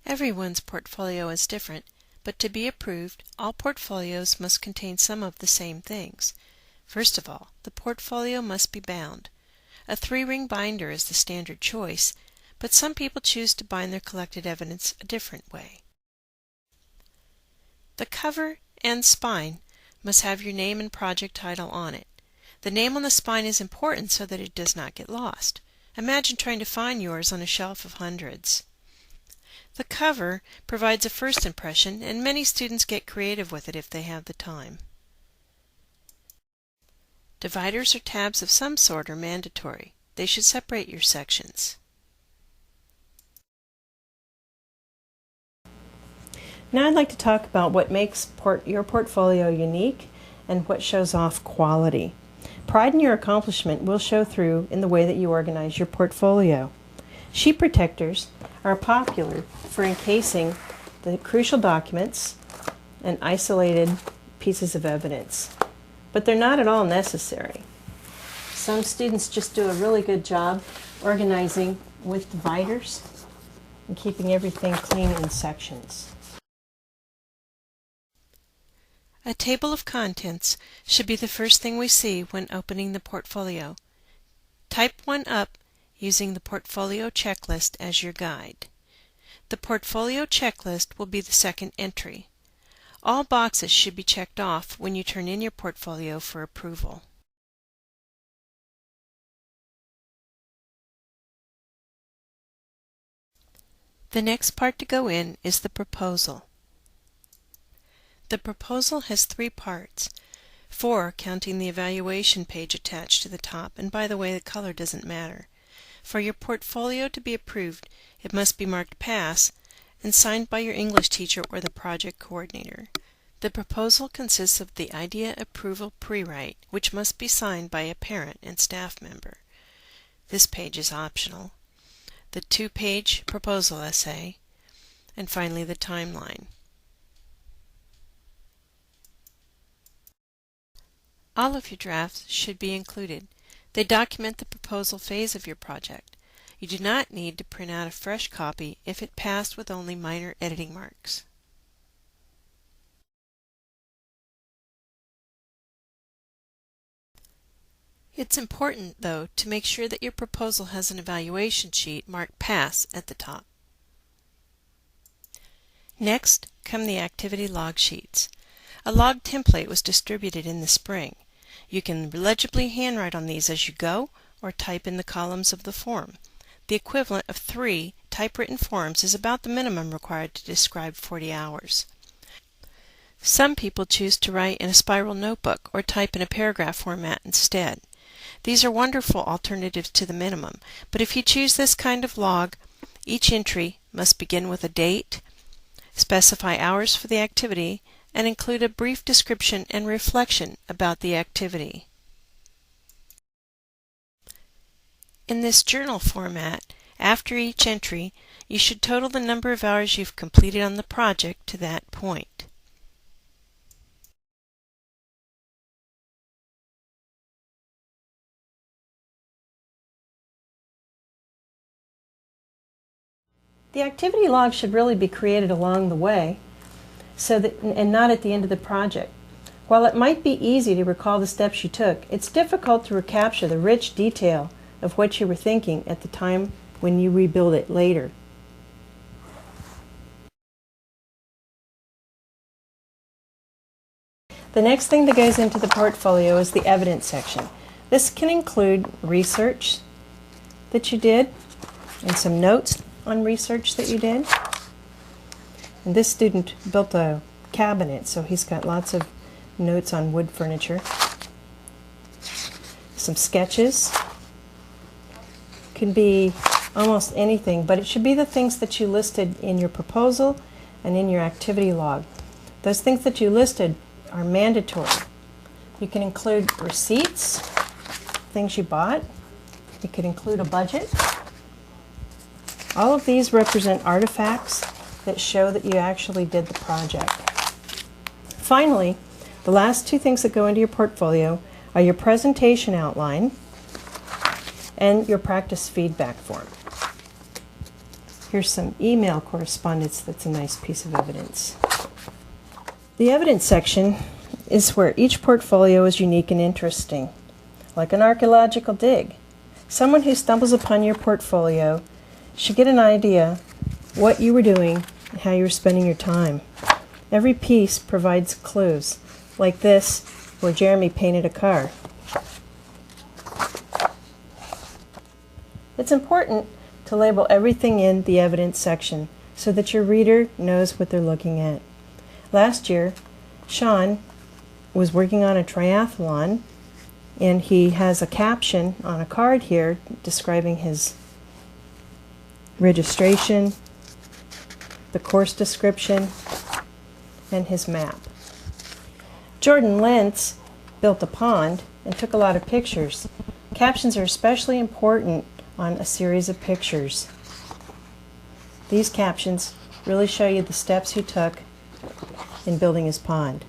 Everyone's portfolio is different, but to be approved, all portfolios must contain some of the same things. First of all, the portfolio must be bound. A 3-ring binder is the standard choice, but some people choose to bind their collected evidence a different way. The cover and spine must have your name and project title on it. The name on the spine is important so that it does not get lost. Imagine trying to find yours on a shelf of hundreds. The cover provides a first impression, and many students get creative with it if they have the time. Dividers or tabs of some sort are mandatory. They should separate your sections. Now I'd like to talk about what makes your portfolio unique and what shows off quality. Pride in your accomplishment will show through in the way that you organize your portfolio. Sheet protectors are popular for encasing the crucial documents and isolated pieces of evidence, but they're not at all necessary. Some students just do a really good job organizing with dividers and keeping everything clean in sections. A table of contents should be the first thing we see when opening the portfolio. Type one up using the portfolio checklist as your guide. The portfolio checklist will be the second entry. All boxes should be checked off when you turn in your portfolio for approval. The next part to go in is the proposal. The proposal has 3 parts, 4 counting the evaluation page attached to the top, and by the way, the color doesn't matter. For your portfolio to be approved, it must be marked Pass and signed by your English teacher or the project coordinator. The proposal consists of the idea approval pre-write, which must be signed by a parent and staff member. This page is optional. The 2-page proposal essay, and finally the timeline. All of your drafts should be included. They document the proposal phase of your project. You do not need to print out a fresh copy if it passed with only minor editing marks. It's important, though, to make sure that your proposal has an evaluation sheet marked Pass at the top. Next come the activity log sheets. A log template was distributed in the spring. You can legibly handwrite on these as you go or type in the columns of the form. The equivalent of 3 typewritten forms is about the minimum required to describe 40 hours. Some people choose to write in a spiral notebook or type in a paragraph format instead. These are wonderful alternatives to the minimum, but if you choose this kind of log, each entry must begin with a date, specify hours for the activity, and include a brief description and reflection about the activity. In this journal format, after each entry, you should total the number of hours you've completed on the project to that point. The activity log should really be created along the way, and not at the end of the project. While it might be easy to recall the steps you took, it's difficult to recapture the rich detail of what you were thinking at the time when you rebuild it later. The next thing that goes into the portfolio is the evidence section. This can include research that you did and some notes on research that you did. And this student built a cabinet, so he's got lots of notes on wood furniture. Some sketches. Can be almost anything, but it should be the things that you listed in your proposal and in your activity log. Those things that you listed are mandatory. You can include receipts, things you bought. You could include a budget. All of these represent artifacts that show that you actually did the project. Finally, the last 2 things that go into your portfolio are your presentation outline and your practice feedback form. Here's some email correspondence that's a nice piece of evidence. The evidence section is where each portfolio is unique and interesting, like an archaeological dig. Someone who stumbles upon your portfolio should get an idea what you were doing and how you were spending your time. Every piece provides clues, like this, where Jeremy painted a car. It's important to label everything in the evidence section so that your reader knows what they're looking at. Last year, Sean was working on a triathlon, and he has a caption on a card here describing his registration, the course description, and his map. Jordan Lentz built a pond and took a lot of pictures. Captions are especially important on a series of pictures. These captions really show you the steps he took in building his pond.